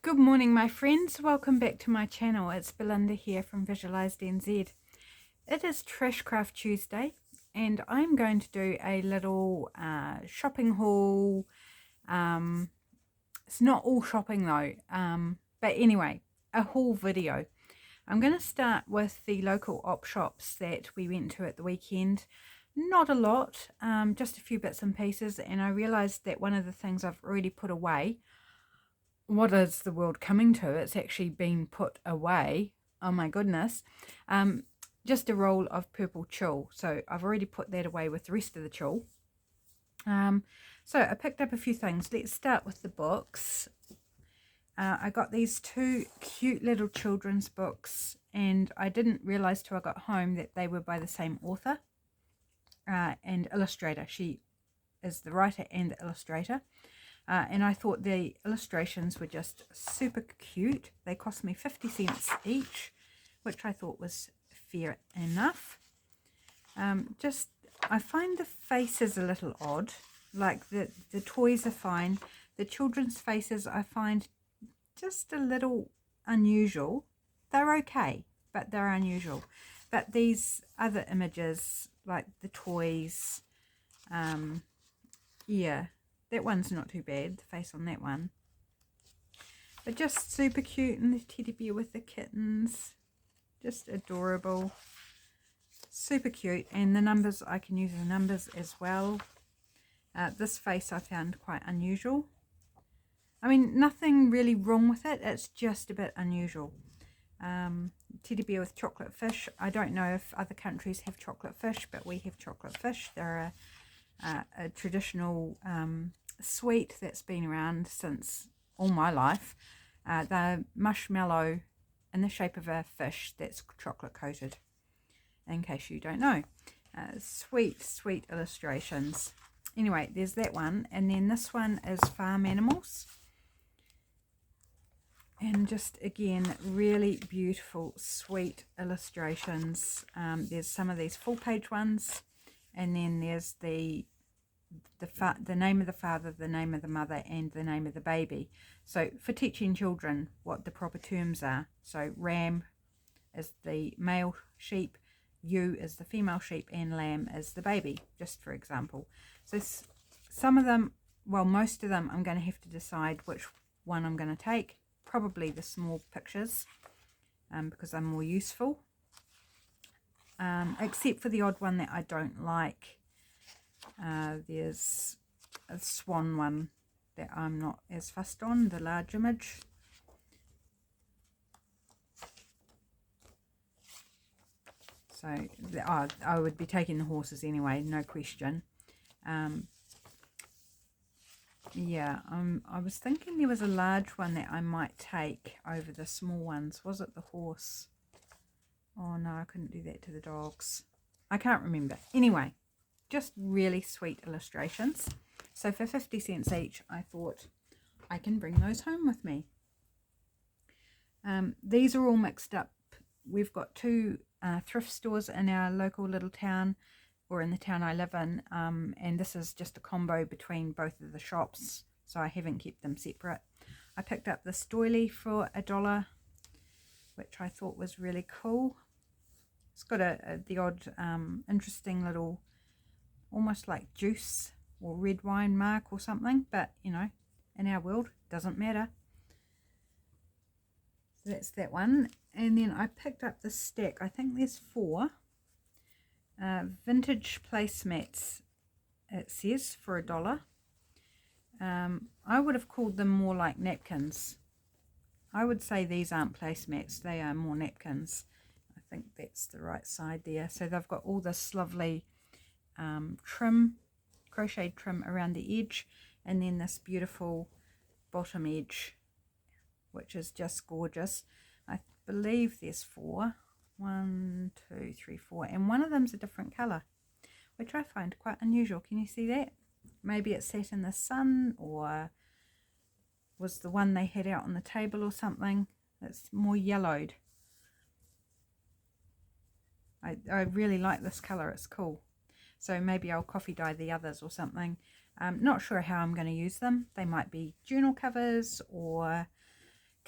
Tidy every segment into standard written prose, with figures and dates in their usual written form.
Good morning, my friends. Welcome back to my channel. It's Belinda here from Visualized NZ. It is Trashcraft Tuesday and I'm going to do a little shopping haul. It's not all shopping though, but anyway, a haul video. I'm going to start with the local op shops that we went to at the weekend. Not a lot, just a few bits and pieces, and I realised that one of the things I've already put away. What is the world coming to? It's actually been put away. Oh my goodness. Just a roll of purple tulle. So I've already put that away with the rest of the tulle. So I picked up a few things. Let's start with the books. I got these two cute little children's books, and I didn't realize till I got home that they were by the same author and illustrator. She is the writer and the illustrator. And I thought the illustrations were just super cute. They cost me 50 cents each, which I thought was fair enough. I find the faces a little odd. Like the toys are fine. The children's faces I find just a little unusual. They're okay, but they're unusual. But these other images, like the toys, yeah. That one's not too bad, the face on that one. But just super cute, and the teddy bear with the kittens. Just adorable. Super cute. And the numbers, I can use the numbers as well. This face I found quite unusual. I mean, nothing really wrong with it. It's just a bit unusual. Teddy bear with chocolate fish. I don't know if other countries have chocolate fish, but we have chocolate fish. They're a traditional sweet that's been around since all my life. They're marshmallow in the shape of a fish that's chocolate coated, in case you don't know. Sweet illustrations. Anyway, there's that one, and then this one is farm animals, and just again really beautiful sweet illustrations. There's some of these full page ones, and then there's the name of the father, the name of the mother, and the name of the baby. So for teaching children what the proper terms are. So ram is the male sheep, ewe is the female sheep, and lamb is the baby, just for example. So some of them, well, most of them, I'm going to have to decide which one I'm going to take. Probably the small pictures, because they're more useful. Except for the odd one that I don't like. There's a swan one that I'm not as fussed on, the large image. So I would be taking the horses anyway, no question. Yeah, I was thinking there was a large one that I might take over the small ones. Was it the horse? Oh no, I couldn't do that to the dogs. I can't remember. Anyway. Just really sweet illustrations. So for 50 cents each, I thought I can bring those home with me. These are all mixed up. We've got two thrift stores in our local little town, or in the town I live in, and this is just a combo between both of the shops, so I haven't kept them separate. I picked up this doily for $1, which I thought was really cool. It's got the odd interesting little, almost like juice or red wine mark or something, but you know, in our world doesn't matter. So that's that one. And then I picked up this stack. I think there's 4 vintage placemats, it says, for $1. I would have called them more like napkins. I would say these aren't placemats, they are more napkins. I think that's the right side there. So they've got all this lovely trim, crocheted trim around the edge, and then this beautiful bottom edge, which is just gorgeous. I believe there's 4. 1, 2, 3, 4, and one of them's a different color, which I find quite unusual. Can you see that? Maybe it sat in the sun, or was the one they had out on the table or something. It's more yellowed. I really like this color, it's cool. So maybe I'll coffee dye the others or something. Not sure how I'm going to use them. They might be journal covers or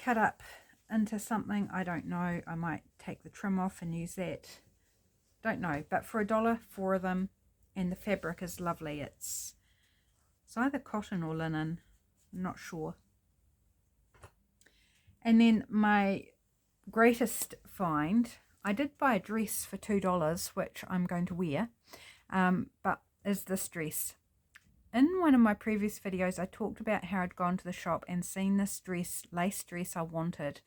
cut up into something. I don't know. I might take the trim off and use that. Don't know. But for $1, 4 of them. And the fabric is lovely. It's either cotton or linen. I'm not sure. And then my greatest find, I did buy a dress for $2, which I'm going to wear, but is this dress. In one of my previous videos, I talked about how I'd gone to the shop and seen this dress, lace dress I wanted,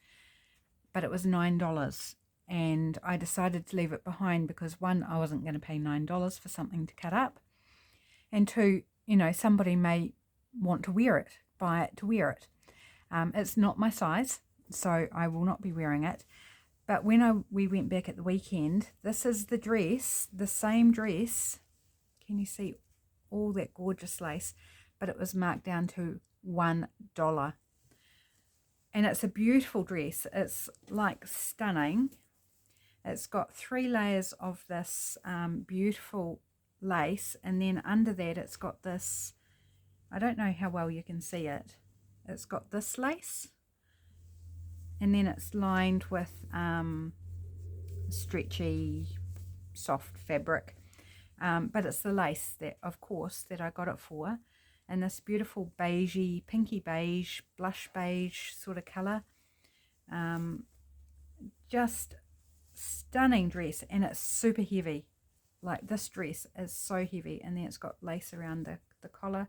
but it was $9. And I decided to leave it behind because, one, I wasn't going to pay $9 for something to cut up. And two, you know, somebody may want to wear it, buy it to wear it. It's not my size, so I will not be wearing it. But when we went back at the weekend, this is the dress, the same dress. Can you see all that gorgeous lace? But it was marked down to $1. And it's a beautiful dress. It's like stunning. It's got 3 layers of this beautiful lace, and then under that it's got this, I don't know how well you can see it, it's got this lace, and then it's lined with stretchy soft fabric, but it's the lace that, of course, that I got it for, in this beautiful beigey, pinky beige, blush beige sort of colour. Just stunning dress, and it's super heavy. Like, this dress is so heavy, and then it's got lace around the collar.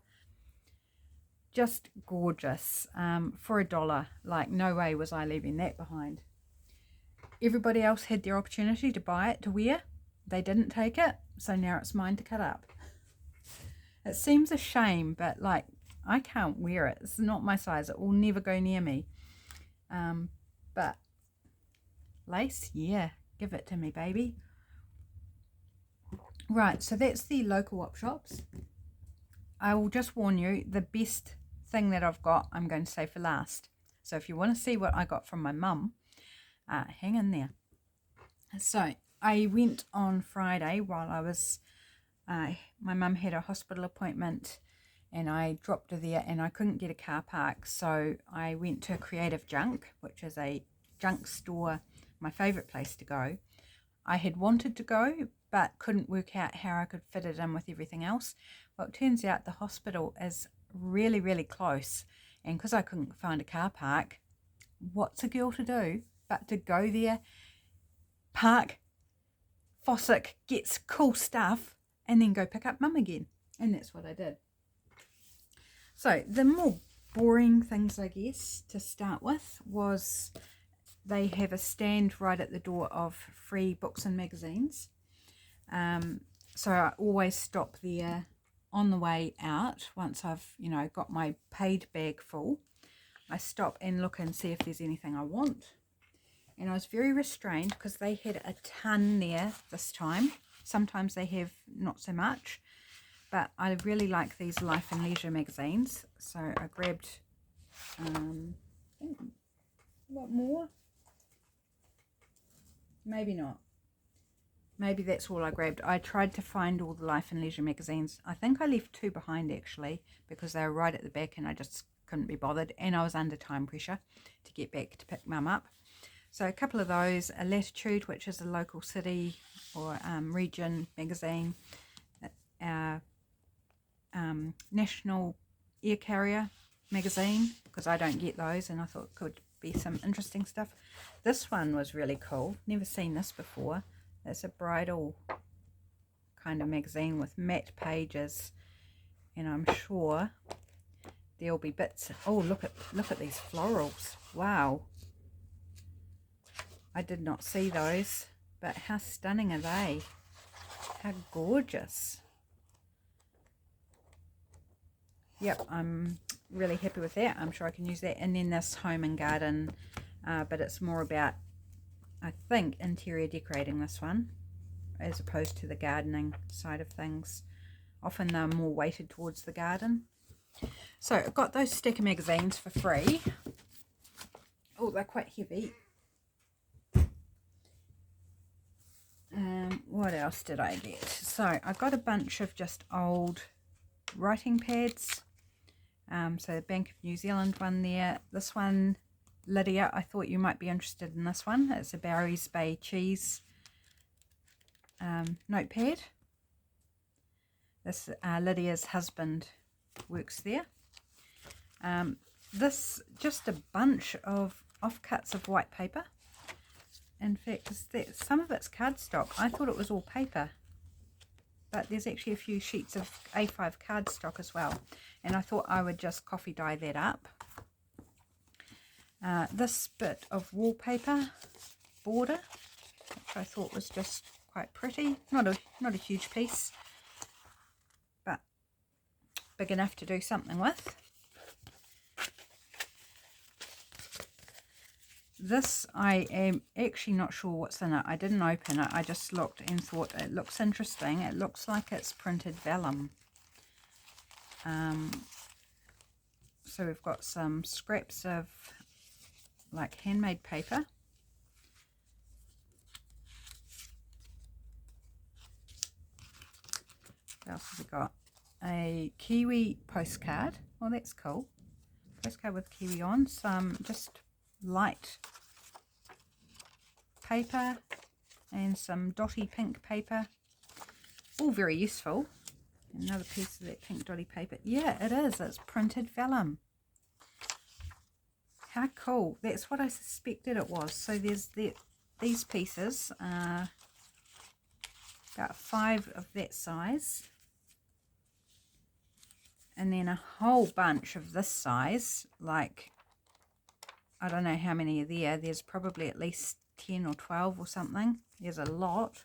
Just gorgeous. For $1, like, no way was I leaving that behind. Everybody else had their opportunity to buy it to wear. They didn't take it, so now it's mine to cut up. It seems a shame, but like, I can't wear it. It's not my size. It will never go near me. But lace, yeah, give it to me, baby. Right, so that's the local op shops. I will just warn you, the best thing that I've got, I'm going to say for last. So if you want to see what I got from my mum, hang in there. So I went on Friday while I was, my mum had a hospital appointment, and I dropped her there, and I couldn't get a car park. So I went to Creative Junk, which is a junk store, my favourite place to go. I had wanted to go, but couldn't work out how I could fit it in with everything else. Well, it turns out the hospital is really, really close, and because I couldn't find a car park, what's a girl to do but to go there, park, Fossick, gets cool stuff, and then go pick up mum again. And that's what I did. So the more boring things, I guess, to start with was they have a stand right at the door of free books and magazines. So I always stop there on the way out. Once I've, you know, got my paid bag full, I stop and look and see if there's anything I want. And I was very restrained because they had a ton there this time. Sometimes they have not so much, but I really like these Life and Leisure magazines. So I grabbed, what more? Maybe not. Maybe that's all I grabbed. I tried to find all the Life and Leisure magazines. I think I left 2 behind, actually, because they were right at the back and I just couldn't be bothered. And I was under time pressure to get back to pick mum up. So a couple of those, a Latitude, which is a local city or region magazine, National Air Carrier magazine, because I don't get those, and I thought it could be some interesting stuff. This one was really cool. Never seen this before. It's a bridal kind of magazine with matte pages, and I'm sure there'll be bits. Oh, look at these florals. Wow. I did not see those, but how stunning are they? How gorgeous. Yep, I'm really happy with that. I'm sure I can use that. And then this Home and Garden, but it's more about, I think, interior decorating, this one, as opposed to the gardening side of things. Often they're more weighted towards the garden. So I got those sticker magazines for free. Oh, they're quite heavy. What else did I get? So I got a bunch of just old writing pads. So the Bank of New Zealand one there. This one, Lydia, I thought you might be interested in this one. It's a Barry's Bay cheese notepad. This Lydia's husband works there. This just a bunch of offcuts of white paper. In fact, some of it's cardstock. I thought it was all paper, but there's actually a few sheets of A5 cardstock as well, and I thought I would just coffee dye that up. This bit of wallpaper border, which I thought was just quite pretty. Not a huge piece, but big enough to do something with. This, I am actually not sure what's in it. I didn't open it. I just looked and thought it looks interesting. It looks like it's printed vellum. So we've got some scraps of like handmade paper. What else have we got? A kiwi postcard. Well, that's cool. Postcard with kiwi on. Some just light paper and some dotty pink paper, all very useful. Another piece of that pink dotty paper. Yeah, it is. It's printed vellum. How cool. That's what I suspected it was. So there's these pieces, about 5 of that size, and then a whole bunch of this size, like I don't know how many are there. There's probably at least 10 or 12 or something. There's a lot.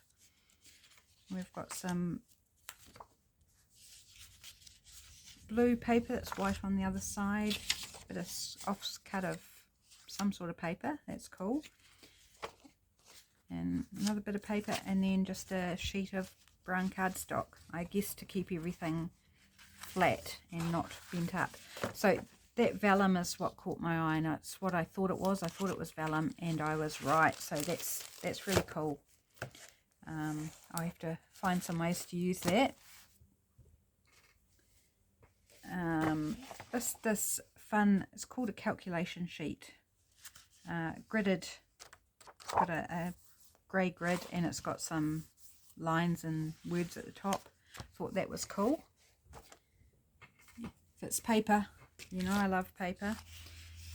We've got some blue paper that's white on the other side. A bit of offcut of some sort of paper. That's cool. And another bit of paper, and then just a sheet of brown cardstock, I guess to keep everything flat and not bent up. So that vellum is what caught my eye, and it's what I thought it was. I thought it was vellum, and I was right. So that's really cool. I have to find some ways to use that. This fun, it's called a calculation sheet. Gridded, got a grey grid, and it's got some lines and words at the top. Thought that was cool. If it's paper, you know I love paper.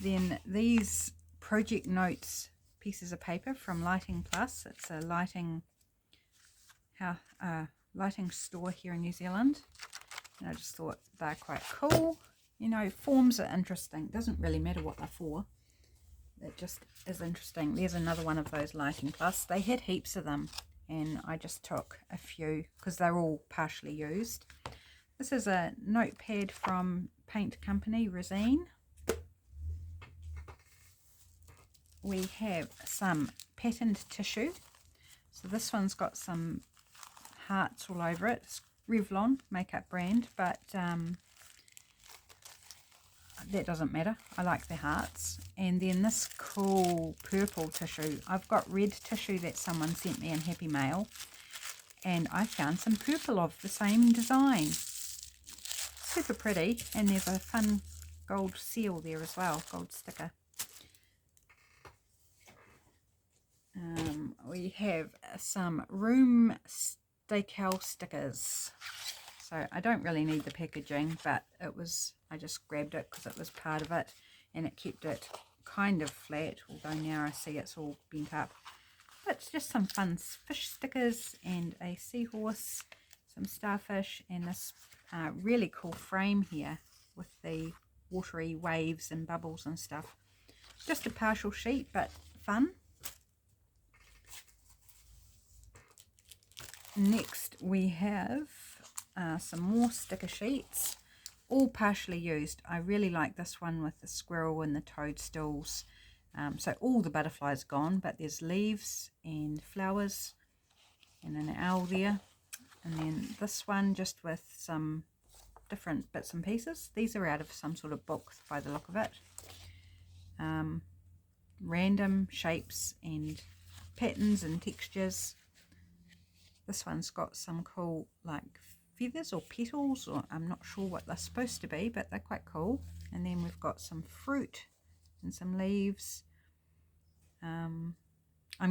Then these project notes pieces of paper from Lighting Plus. It's a lighting store here in New Zealand, and I just thought they're quite cool. You know, forms are interesting. Doesn't really matter what they're for. It just is interesting. There's another one of those Lighting Plus. They had heaps of them, and I just took a few because they're all partially used. This is a notepad from paint company Resine. We have some patterned tissue. So this one's got some hearts all over it. It's Revlon makeup brand, but that doesn't matter. I like the hearts. And then this cool purple tissue. I've got red tissue that someone sent me in Happy Mail, and I found some purple of the same design. Super pretty, and there's a fun gold seal there as well, gold sticker. We have some room decal stickers. So I don't really need the packaging, but I just grabbed it because it was part of it, and it kept it kind of flat, although now I see it's all bent up. But it's just some fun fish stickers and a seahorse, some starfish, and this really cool frame here with the watery waves and bubbles and stuff. Just a partial sheet, but fun. Next we have some more sticker sheets, all partially used. I really like this one with the squirrel and the toadstools. So all the butterflies gone, but there's leaves and flowers and an owl there. And then this one just with some different bits and pieces. These are out of some sort of book by the look of it. Random shapes and patterns and textures. This one's got some cool like feathers or petals, or I'm not sure what they're supposed to be, but they're quite cool. And then we've got some fruit and some leaves. I'm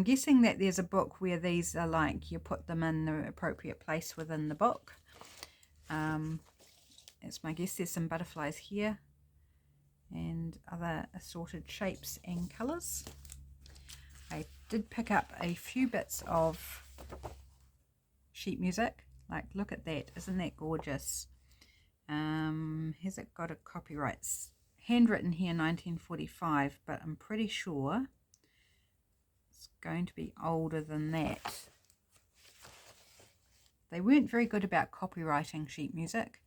guessing that there's a book where these are like you put them in the appropriate place within the book. It's my guess. There's some butterflies here and other assorted shapes and colours. I did pick up a few bits of sheet music. Like, look at that. Isn't that gorgeous? Has it got a copyright? It's handwritten here 1945, but I'm pretty sure it's going to be older than that. They weren't very good about copyrighting sheet music.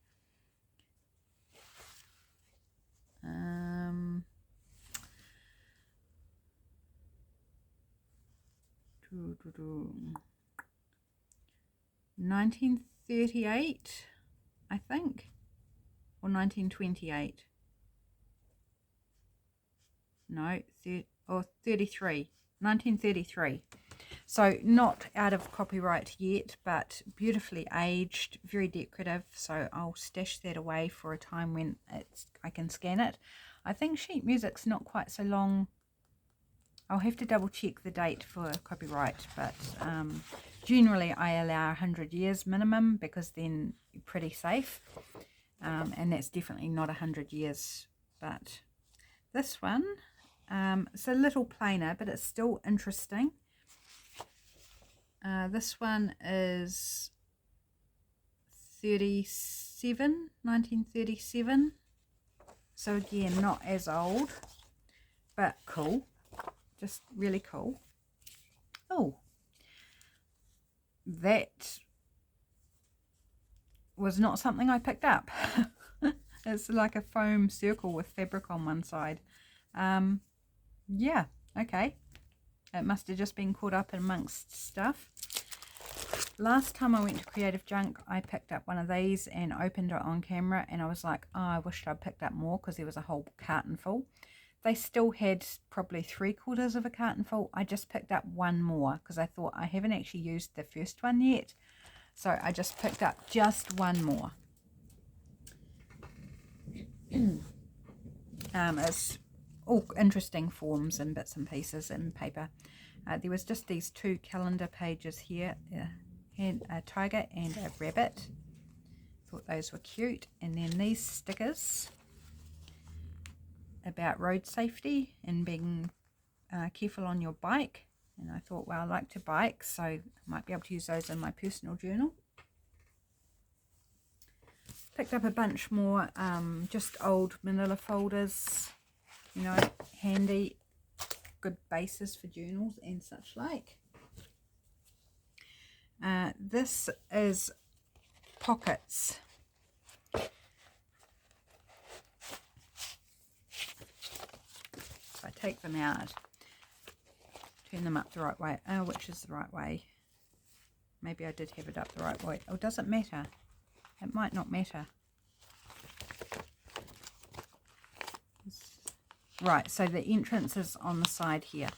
1938, I think, or 1928. No, 33. 1933. So not out of copyright yet, but beautifully aged, very decorative. So I'll stash that away for a time when I can scan it. I think sheet music's not quite so long. I'll have to double check the date for copyright, but generally I allow 100 years minimum because then you're pretty safe. And that's definitely not 100 years. But this one, it's a little plainer, but it's still interesting. This one is 1937. So again, not as old, but cool. Just really cool. Oh, that was not something I picked up. It's like a foam circle with fabric on one side. Yeah, okay. It must have just been caught up amongst stuff. Last time I went to Creative Junk, I picked up one of these and opened it on camera, and I was like, oh, I wished I'd picked up more because there was a whole carton full. They still had probably 3/4 of a carton full. I just picked up one more because I thought I haven't actually used the first one yet. So I just picked up just one more. It's all interesting forms and bits and pieces and paper. There was just these 2 calendar pages here, and a tiger and a rabbit. Thought those were cute. And then these stickers about road safety and being careful on your bike. And I thought, well, I like to bike, so I might be able to use those in my personal journal. Picked up a bunch more just old manila folders, you know, handy, good bases for journals and such like. This is pockets. So I take them out, turn them up the right way. Oh, which is the right way? Maybe I did have it up the right way. Oh, does it matter? It might not matter. Right, so the entrance is on the side here.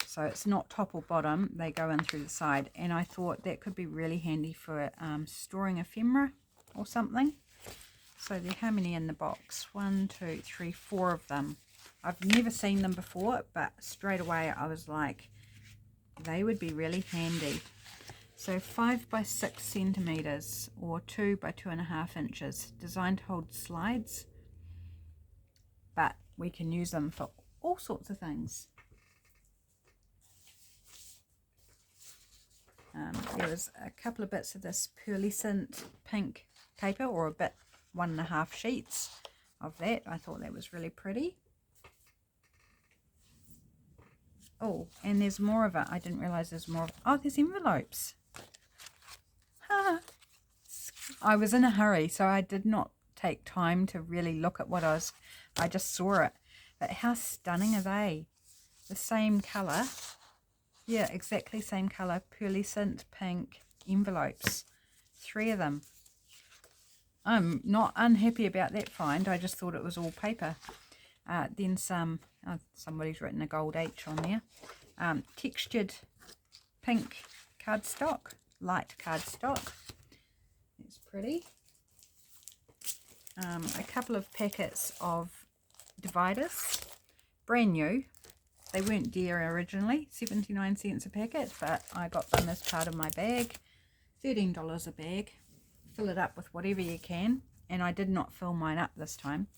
So it's not top or bottom, they go in through the side. And I thought that could be really handy for storing ephemera or something. So there are how many in the box? 1, 2, 3, 4 of them. I've never seen them before, but straight away I was like, they would be really handy. So 5 by 6 centimeters or 2 by 2.5 inches, designed to hold slides, but we can use them for all sorts of things. There was a couple of bits of this pearlescent pink paper, or a bit 1.5 sheets of that. I thought that was really pretty. Oh, and there's more of it. I didn't realize there's more. Oh, there's envelopes. I was in a hurry, so I did not take time to really look at what I just saw it. But how stunning are they? The same colour. Yeah, exactly same colour. Pearlescent pink envelopes. 3 of them. I'm not unhappy about that find. I just thought it was all paper. Then some, somebody's written a gold H on there. Textured pink cardstock. Light cardstock. It's pretty. A couple of packets of dividers. brand new. They weren't dear originally, 79 cents a packet, but I got them as part of my bag. $13 a bag. Fill it up with whatever you can, and I did not fill mine up this time.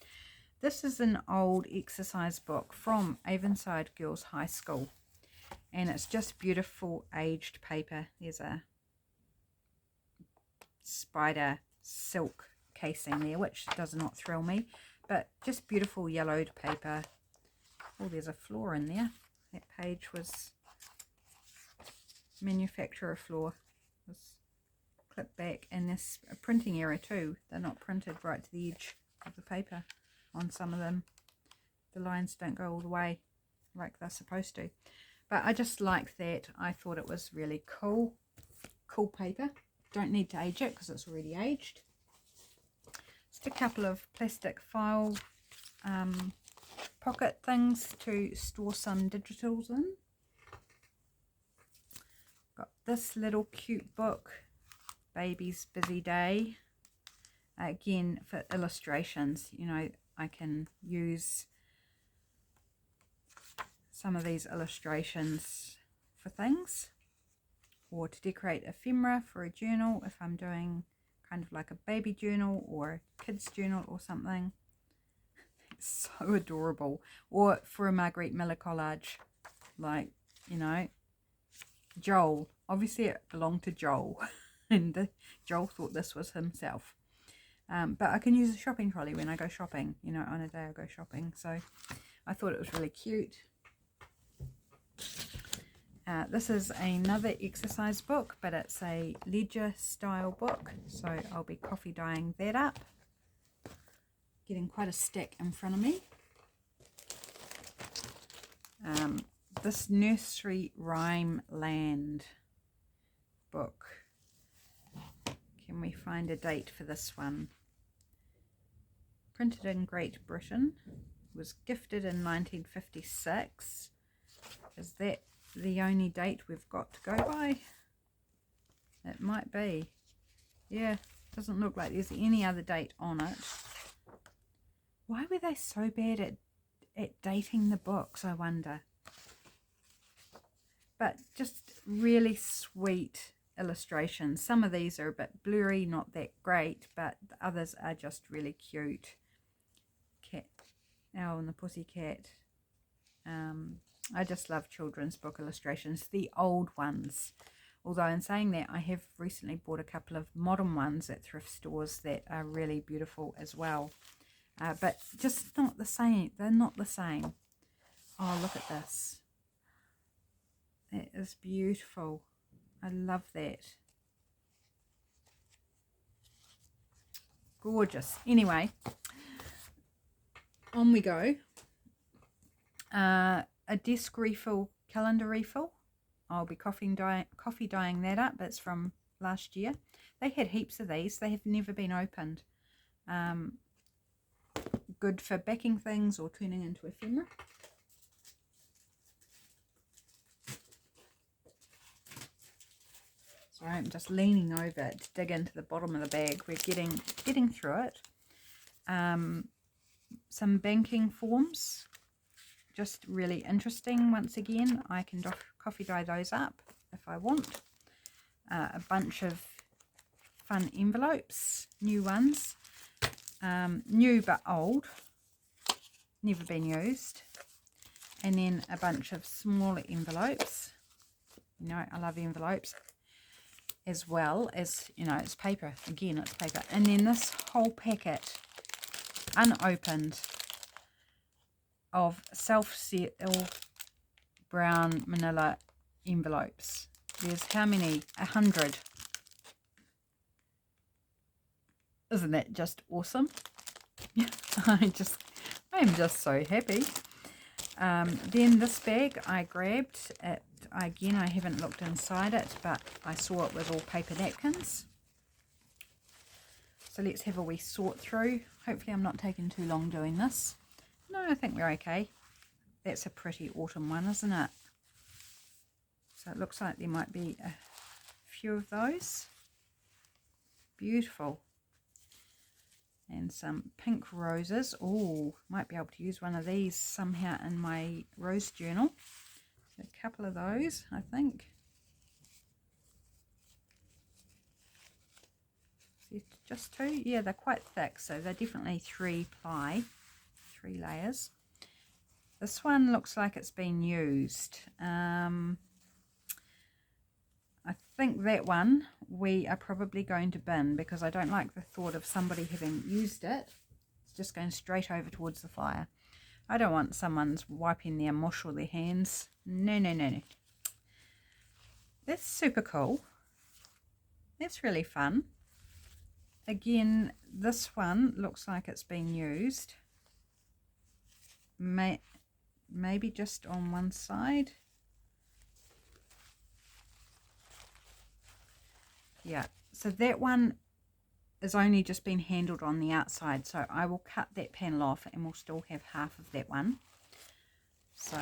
This is an old exercise book from Avonside Girls High School, and it's just beautiful aged paper. There's a spider silk casing there, which does not thrill me, but just beautiful yellowed paper. Oh, there's a flaw in there. That page was manufacturer flaw. Was clipped back, and this a printing error too. They're not printed right to the edge of the paper on some of them. The lines don't go all the way like they're supposed to. But I just like that. I thought it was really cool. Cool paper. Don't need to age it because it's already aged. Just a couple of plastic file pocket things to store some digitals in. Got this little cute book, Baby's Busy Day. Again, for illustrations, you know, I can use some of these illustrations for things, or to decorate ephemera for a journal if I'm doing kind of like a baby journal or a kid's journal or something. It's so adorable. Or for a Marguerite Miller collage, like, you know, Joel. Obviously it belonged to Joel, and Joel thought this was himself. But I can use a shopping trolley when I go shopping, you know, on a day I go shopping. So I thought it was really cute. This is another exercise book, but it's a ledger style book, so I'll be coffee dyeing that up. Getting quite a stack in front of me. This Nursery Rhyme Land book. Can we find a date for this one? Printed in Great Britain. Was gifted in 1956. Is that the only date we've got to go by? It might be. Yeah, doesn't look like there's any other date on it. Why were they so bad at dating the books, I wonder? But just really sweet illustrations. Some of these are a bit blurry, not that great, but the others are just really cute. Cat, Owl and the Pussycat. I just love children's book illustrations, the old ones. Although in saying that, I have recently bought a couple of modern ones at thrift stores that are really beautiful as well. But just not the same. They're not the same. Oh, look at this. That is beautiful. I love that. Gorgeous. Anyway, on we go. A desk refill, calendar refill. I'll be coffee dyeing that up. It's from last year. They had heaps of these. They have never been opened. Good for backing things or turning into ephemera. Sorry, I'm just leaning over to dig into the bottom of the bag. We're getting through it. Some banking forms, just really interesting. Once again, I can coffee dye those up if I want. A bunch of fun envelopes, new ones. New but old, never been used. And then a bunch of smaller envelopes. You know, I love envelopes, as well as, you know, it's paper. Again, it's paper. And then this whole packet, unopened, of self-seal brown manila envelopes. There's how many? 100. Isn't that just awesome? I am just so happy. Then this bag I grabbed at, again, I haven't looked inside it, but I saw it with all paper napkins. So let's have a wee sort through. Hopefully I'm not taking too long doing this. No, I think we're okay. That's a pretty autumn one, isn't it? So it looks like there might be a few of those. Beautiful. and some pink roses. Oh, might be able to use one of these somehow in my rose journal. So a couple of those, I think. Just two? Yeah, they're quite thick, so they're definitely 3-ply, 3 layers. This one looks like it's been used. I think that one we are probably going to bin because I don't like the thought of somebody having used it. It's just going straight over towards the fire. I don't want someone's wiping their mush or their hands. No, no, no, no. That's super cool. That's really fun. Again, this one looks like it's been used. Maybe just on one side. Yeah, so that one is only just been handled on the outside, so I will cut that panel off and we'll still have half of that one. So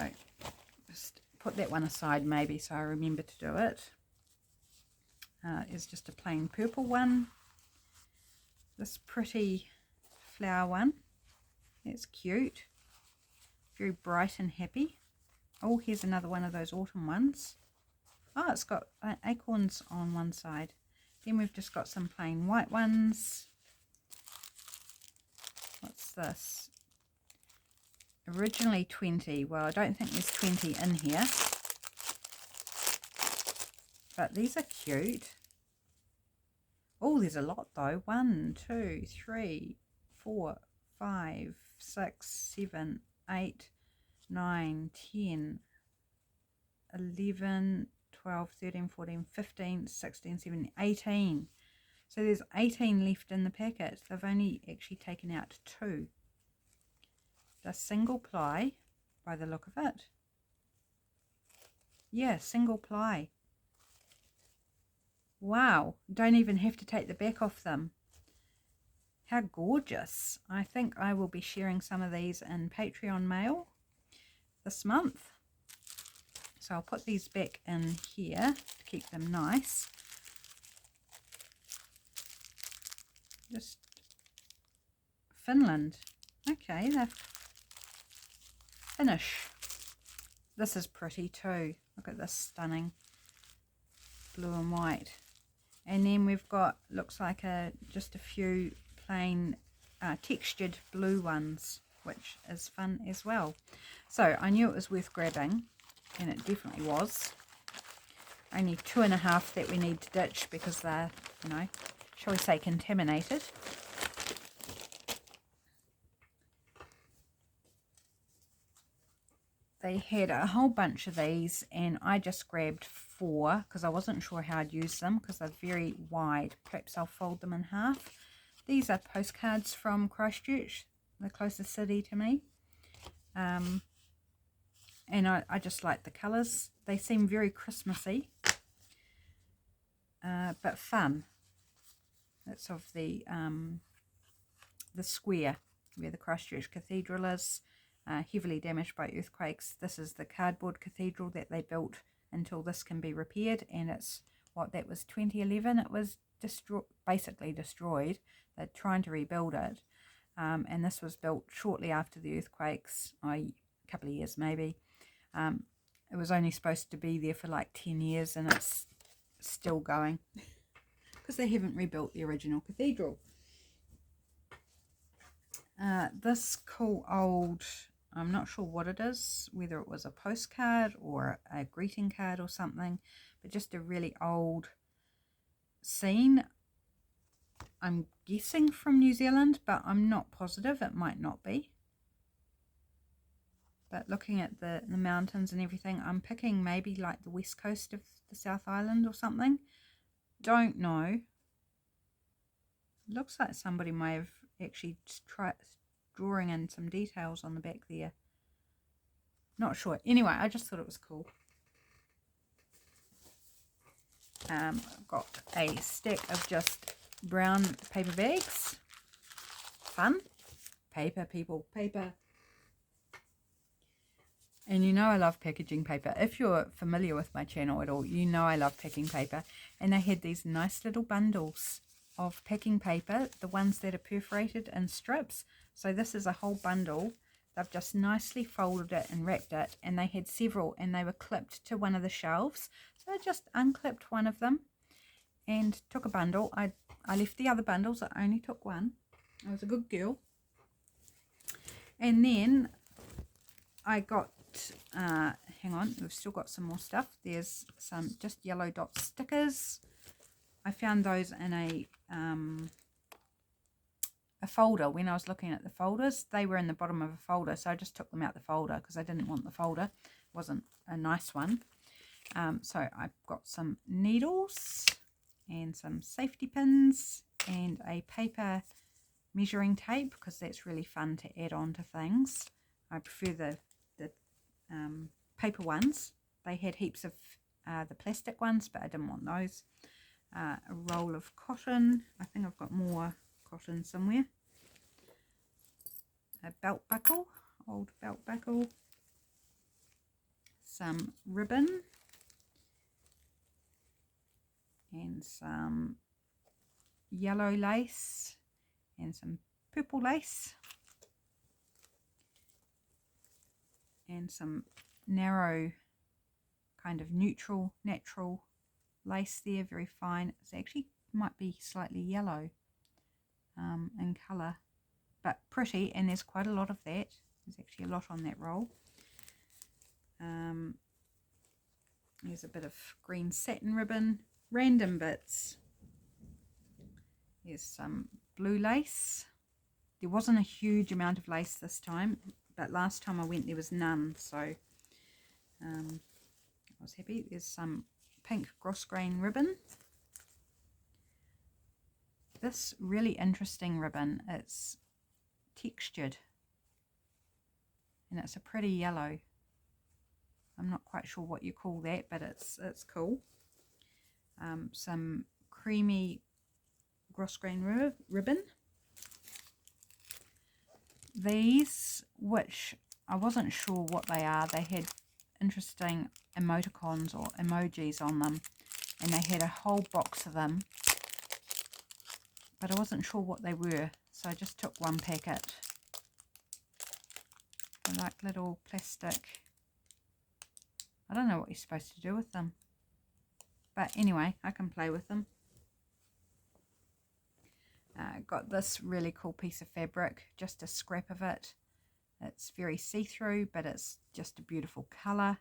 just put that one aside maybe so I remember to do it. It's just a plain purple one. This pretty flower one, that's cute, very bright and happy. Oh, here's another one of those autumn ones. Oh, it's got acorns on one side. Then we've just got some plain white ones. What's this? Originally 20. Well, I don't think there's 20 in here. But these are cute. Oh, there's a lot though. 1, 2, 3, 4, 5, 6, 7, 8, 9, 10, 11, 12, 13, 14, 15, 16, 17, 18. So there's 18 left in the packet. They've only actually taken out 2. They're single ply by the look of it. Yeah, single ply. Wow, don't even have to take the back off them. How gorgeous. I think I will be sharing some of these in Patreon mail this month. So I'll put these back in here to keep them nice. Just Finland. Okay, they're Finnish. This is pretty too. Look at this stunning blue and white. And then we've got, looks like just a few plain textured blue ones, which is fun as well. So I knew it was worth grabbing, and it definitely was. Only 2.5 that we need to ditch because they're, you know, shall we say, contaminated. They had a whole bunch of these and I just grabbed 4 because I wasn't sure how I'd use them because they're very wide. Perhaps I'll fold them in half. These are postcards from Christchurch, the closest city to me. And I just like the colours. They seem very Christmassy, but fun. It's of the square where the Christchurch Cathedral is. Heavily damaged by earthquakes. This is the cardboard cathedral that they built until this can be repaired, and it's what, that was 2011. It was basically destroyed. They're trying to rebuild it, and this was built shortly after the earthquakes, a couple of years maybe. It was only supposed to be there for like 10 years and it's still going because they haven't rebuilt the original cathedral. This cool old, I'm not sure what it is, whether it was a postcard or a greeting card or something, but just a really old scene. I'm guessing from New Zealand, but I'm not positive. It might not be. But looking at the mountains and everything, I'm picking maybe like the west coast of the South Island or something. Don't know. Looks like somebody may have actually tried drawing in some details on the back there. Not sure. Anyway, I just thought it was cool. I've got a stack of just brown paper bags. Fun. Paper, people. Paper. And you know I love packaging paper. If you're familiar with my channel at all, you know I love packing paper. And they had these nice little bundles. of packing paper, the ones that are perforated in strips. So this is a whole bundle. They've just nicely folded it and wrapped it, and they had several and they were clipped to one of the shelves. So I just unclipped one of them and took a bundle. I left the other bundles. I only took one. I was a good girl. And then I got, hang on, we've still got some more stuff. There's some just yellow dot stickers. I found those in a folder. When I was looking at the folders, they were in the bottom of a folder, so I just took them out the folder because I didn't want the folder. It wasn't a nice one. So I've got some needles and some safety pins and a paper measuring tape because that's really fun to add on to things. I prefer the paper ones. They had heaps of the plastic ones, but I didn't want those. A roll of cotton. I think I've got more cotton somewhere. A belt buckle, old belt buckle. Some ribbon. And some yellow lace. And some purple lace. And some narrow kind of neutral, natural lace there, very fine. It's actually might be slightly yellow in colour, but pretty, and there's quite a lot of that. There's actually a lot on that roll. There's a bit of green satin ribbon, random bits. There's some blue lace. There wasn't a huge amount of lace this time, but last time I went there was none, so I was happy. There's some pink grosgrain ribbon. This really interesting ribbon, it's textured and it's a pretty yellow. I'm not quite sure what you call that, but it's cool. Some creamy grosgrain ribbon. These, which I wasn't sure what they are, they had interesting emoticons or emojis on them, and they had a whole box of them, but I wasn't sure what they were, so I just took one packet. They're like little plastic, I don't know what you're supposed to do with them, but anyway, I can play with them. Got this really cool piece of fabric, just a scrap of it. It's very see-through, but it's just a beautiful colour.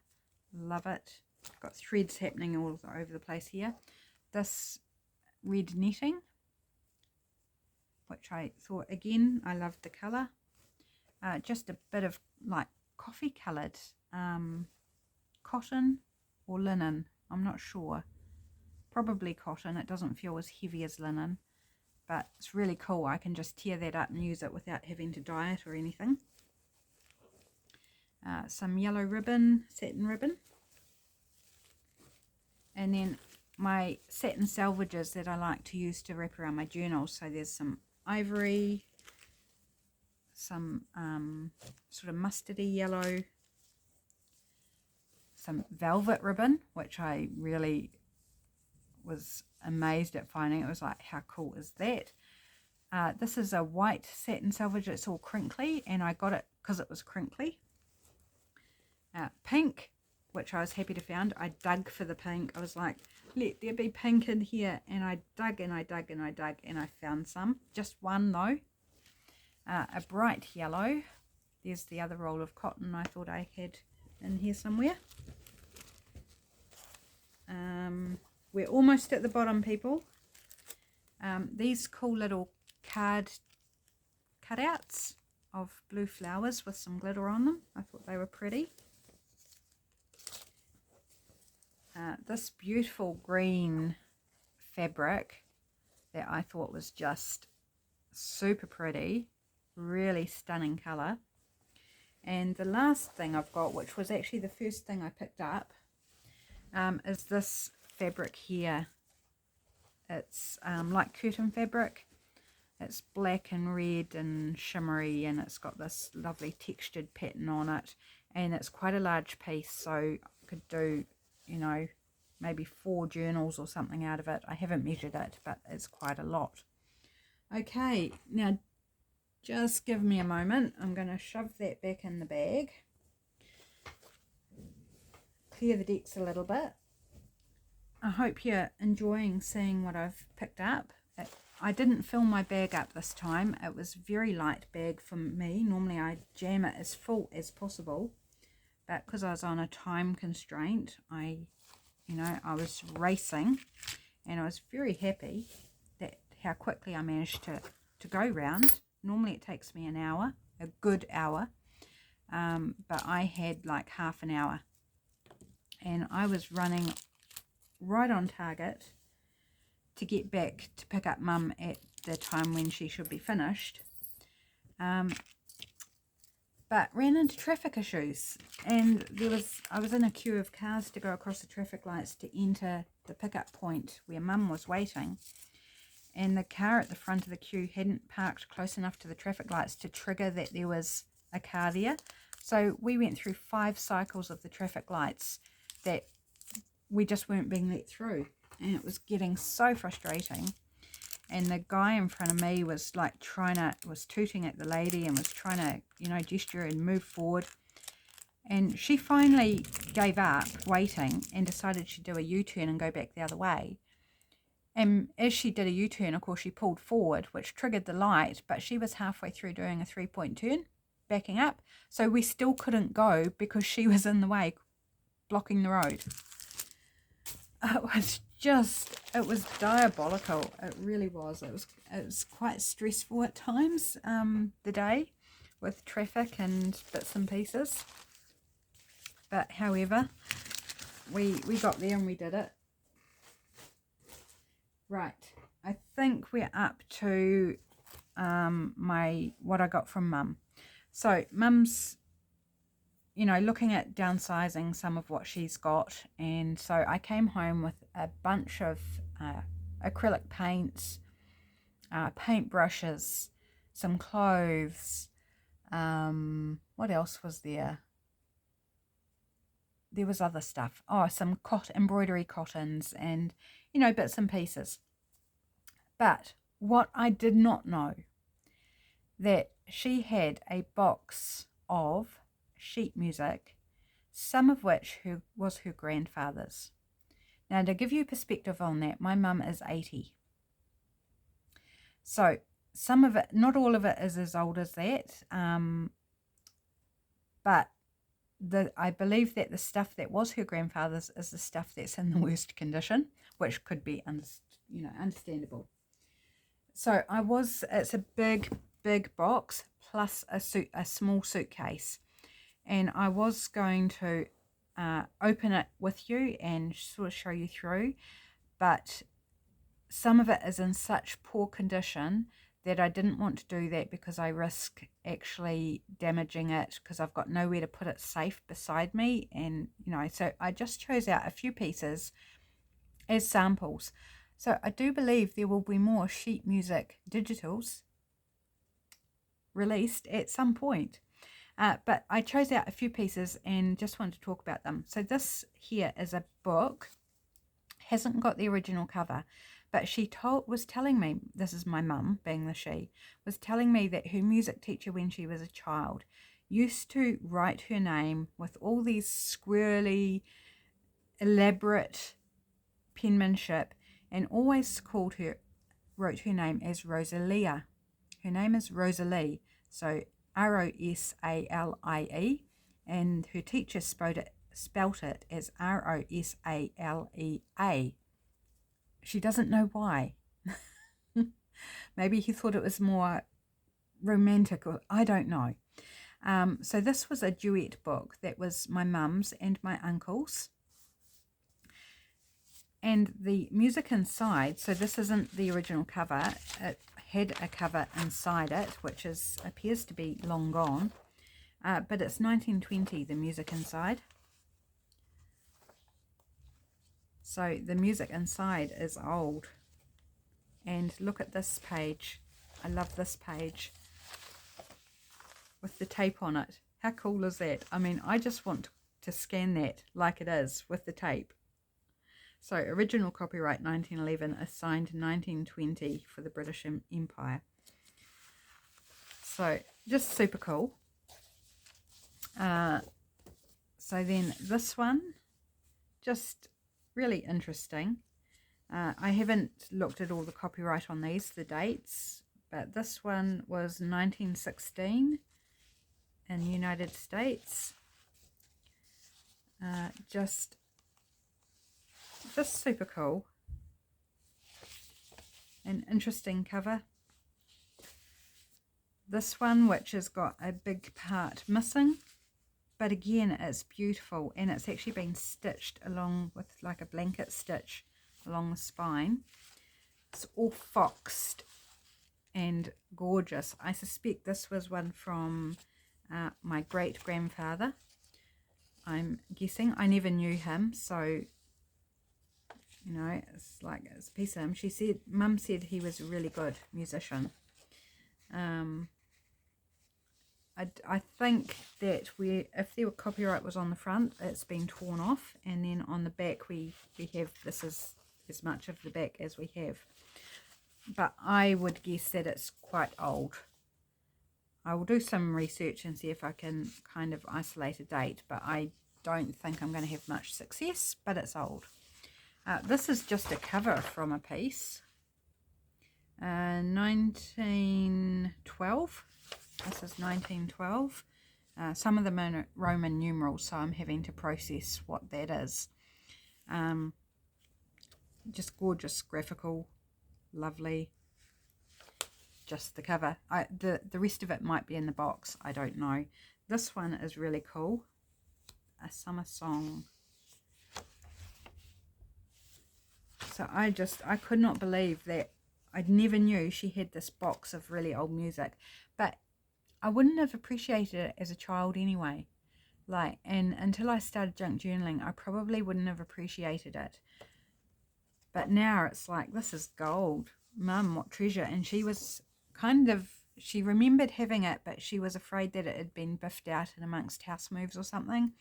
Love it. Got threads happening all over the place here. This red netting, which I thought, again, I loved the colour. Just a bit of like coffee coloured cotton or linen. I'm not sure. Probably cotton. It doesn't feel as heavy as linen, but it's really cool. I can just tear that up and use it without having to dye it or anything. Some yellow ribbon, satin ribbon. And then my satin selvages that I like to use to wrap around my journals. So there's some ivory, some sort of mustardy yellow, some velvet ribbon, which I really was amazed at finding. It was like, how cool is that? This is a white satin selvage. It's all crinkly, and I got it because it was crinkly. Pink, which I was happy to find. I dug for the pink. I was like, let there be pink in here, and I dug and I dug and I dug, and I found some. Just one though. A bright yellow. There's the other roll of cotton I thought I had in here somewhere. We're almost at the bottom, people. These cool little card cutouts of blue flowers with some glitter on them. I thought they were pretty. This beautiful green fabric that I thought was just super pretty, really stunning colour. And the last thing I've got, which was actually the first thing I picked up, is this fabric here. It's like curtain fabric. It's black and red and shimmery, and it's got this lovely textured pattern on it, and it's quite a large piece, so I could do, you know, maybe 4 journals or something out of it. I haven't measured it, but it's quite a lot. Okay, now just give me a moment. I'm going to shove that back in the bag. Clear the decks a little bit. I hope you're enjoying seeing what I've picked up. I didn't fill my bag up this time. It was a very light bag for me. Normally I jam it as full as possible, but because I was on a time constraint, I was racing, and I was very happy that how quickly I managed to go round. Normally it takes me an hour, a good hour, but I had like half an hour, and I was running right on target to get back to pick up Mum at the time when she should be finished, but ran into traffic issues, and I was in a queue of cars to go across the traffic lights to enter the pickup point where Mum was waiting, and the car at the front of the queue hadn't parked close enough to the traffic lights to trigger that there was a car there. So we went through 5 cycles of the traffic lights that we just weren't being let through, and it was getting so frustrating. And the guy in front of me was like was tooting at the lady and was trying to, gesture and move forward. And she finally gave up waiting and decided she'd do a U-turn and go back the other way. And as she did a U-turn, of course, she pulled forward, which triggered the light, but she was halfway through doing a 3-point turn, backing up. So we still couldn't go because she was in the way, blocking the road. It was diabolical. It really was. It was quite stressful at times, the day, with traffic and bits and pieces. But however, we got there and we did it. Right, I think we're up to what I got from Mum. So Mum's looking at downsizing some of what she's got, and so I came home with a bunch of acrylic paints, paint brushes, some clothes. What else was there? There was other stuff. Oh, some embroidery cottons and, bits and pieces. But what I did not know, that she had a box of sheet music, some of which was her grandfather's. Now, to give you perspective on that, my mum is 80. So some of it, not all of it, is as old as that, but I believe that the stuff that was her grandfather's is the stuff that's in the worst condition, which could be understandable. So it's a big box plus a small suitcase, and I was going to open it with you and sort of show you through, but some of it is in such poor condition that I didn't want to do that because I risk actually damaging it, because I've got nowhere to put it safe beside me. And so I just chose out a few pieces as samples. So I do believe there will be more sheet music digitals released at some point, but I chose out a few pieces and just wanted to talk about them. So this here is a book, hasn't got the original cover, but she was telling me, this is my mum, being the she, was telling me that her music teacher when she was a child used to write her name with all these squirrely, elaborate penmanship, and always wrote her name as Rosalia. Her name is Rosalie, so Rosalie, and her teacher spelt it as Rosalea. She doesn't know why. Maybe he thought it was more romantic, or I don't know. So this was a duet book that was my mum's and my uncle's. And the music inside, so this isn't the original cover. It had a cover inside it, which appears to be long gone. But it's 1920, the music inside. So the music inside is old. And look at this page. I love this page with the tape on it. How cool is that? I mean, I just want to scan that like it is with the tape. So original copyright 1911, assigned 1920 for the British Empire. So just super cool. So then this one, just really interesting. I haven't looked at all the copyright on these, the dates, but this one was 1916 in the United States. Just super cool. An interesting cover. This one, which has got a big part missing, but again it's beautiful, and it's actually been stitched along with like a blanket stitch along the spine. It's all foxed and gorgeous. I suspect this was one from my great grandfather, I'm guessing. I never knew him, so you know, it's like it's a piece of him. She said, Mum said he was a really good musician. I think that if the copyright was on the front, it's been torn off, and then on the back we have, this is as much of the back as we have. But I would guess that it's quite old. I will do some research and see if I can kind of isolate a date, but I don't think I'm going to have much success, but it's old. This is just a cover from a piece. 1912. This is 1912. Some of them are Roman numerals, so I'm having to process what that is. Just gorgeous, graphical, lovely. Just the cover. The rest of it might be in the box, I don't know. This one is really cool. A summer song. So I could not believe that. I never knew she had this box of really old music, but I wouldn't have appreciated it as a child anyway. Like, and until I started junk journaling, I probably wouldn't have appreciated it. But now it's like, this is gold. Mum, what treasure. And she was kind of, she remembered having it, but she was afraid that it had been biffed out in amongst house moves or something.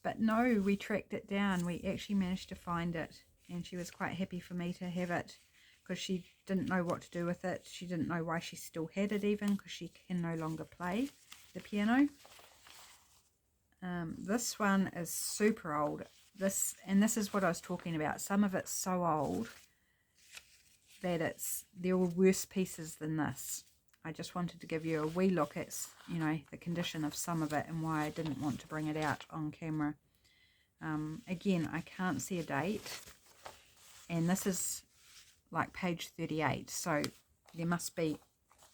But no, we tracked it down. We actually managed to find it, and she was quite happy for me to have it, because she didn't know what to do with it. She didn't know why she still had it, even, because she can no longer play the piano. This one is super old. This is what I was talking about. Some of it's so old that there were worse pieces than this. I just wanted to give you a wee look at, you know, the condition of some of it and why I didn't want to bring it out on camera. Again, I can't see a date, and this is like page 38, so there must be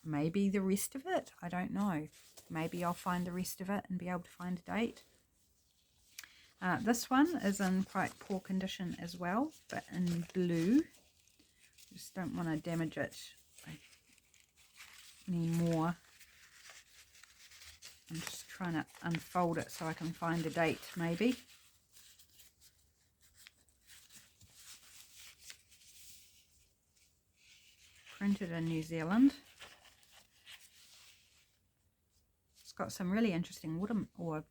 maybe the rest of it. I don't know. Maybe I'll find the rest of it and be able to find a date. This one is in quite poor condition as well, but in blue. Just don't want to damage it anymore. I'm just trying to unfold it so I can find a date maybe. Printed in New Zealand. It's got some really interesting wooden, or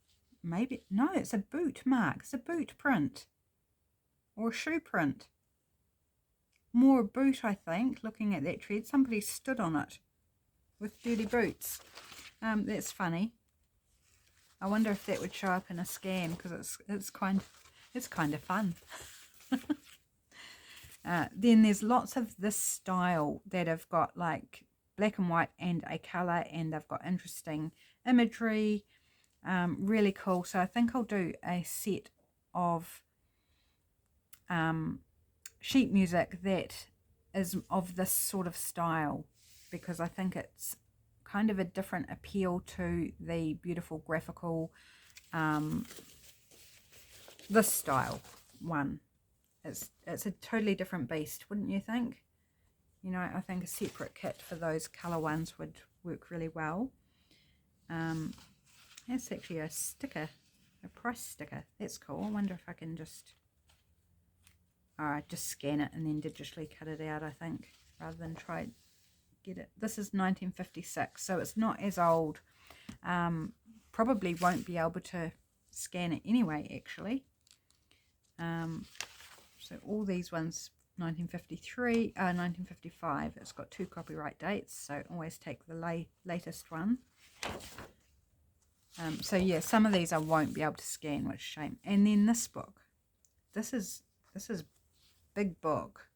maybe, no, it's a boot mark. It's a boot print or a shoe print. More boot, I think, looking at that thread. Somebody stood on it with dirty boots. That's funny. I wonder if that would show up in a scan, because it's kind of fun. Then there's lots of this style that have got like black and white and a colour, and they've got interesting imagery. Really cool. So I think I'll do a set of sheet music that is of this sort of style, because I think it's kind of a different appeal to the beautiful graphical this style one. It's a totally different beast, wouldn't you think? You know, I think a separate kit for those colour ones would work really well. That's actually a sticker, a price sticker. That's cool. I wonder if I can just scan it and then digitally cut it out, I think, rather than try get it. This is 1956, so it's not as old. Probably won't be able to scan it anyway, actually. So all these ones 1953, 1955. It's got 2 copyright dates, so always take the latest one. So yeah, some of these I won't be able to scan, which is a shame. And then this book. This is big book,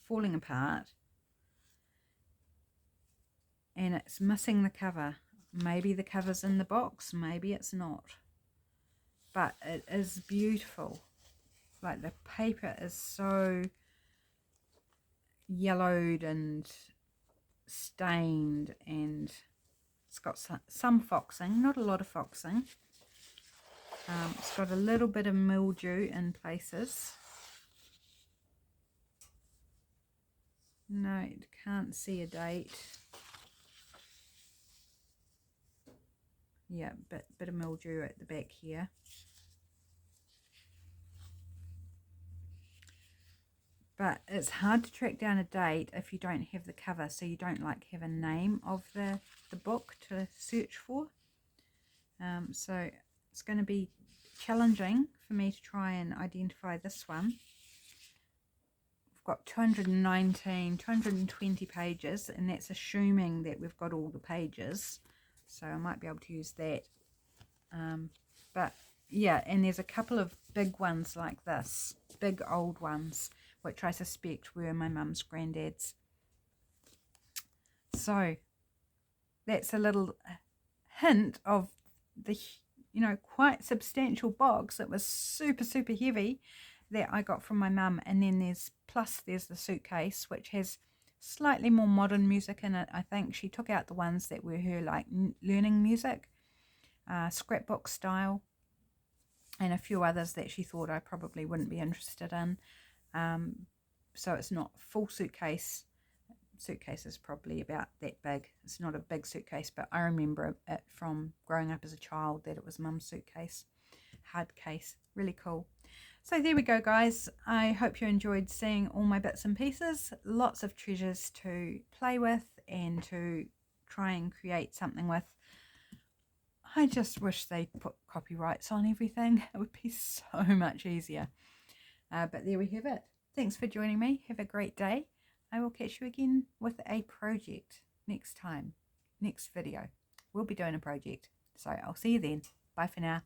falling apart, and it's missing the cover. Maybe the cover's in the box, maybe it's not, but it is beautiful. Like, the paper is so yellowed and stained, and it's got some foxing, not a lot of foxing. It's got a little bit of mildew in places. No, can't see a date. Yeah, bit of mildew at the back here. But it's hard to track down a date if you don't have the cover, so you don't like have a name of the book to search for. So it's going to be challenging for me to try and identify this one. We've got 220 pages, and that's assuming that we've got all the pages. So I might be able to use that. But yeah, and there's a couple of big ones like this, big old ones, which I suspect were my mum's granddad's. So that's a little hint of the, quite substantial box. It was super heavy that I got from my mum. And then there's the suitcase, which has slightly more modern music in it. I think she took out the ones that were her like learning music, scrapbook style, and a few others that she thought I probably wouldn't be interested in. So it's not full suitcase. Suitcase is probably about that big. It's not a big suitcase, but I remember it from growing up as a child that it was mum's suitcase. Hard case. Really cool. So there we go, guys. I hope you enjoyed seeing all my bits and pieces. Lots of treasures to play with and to try and create something with. I just wish they'd put copyrights on everything. It would be so much easier. But there we have it. Thanks for joining me. Have a great day. I will catch you again with a project next time. Next video. We'll be doing a project. So I'll see you then. Bye for now.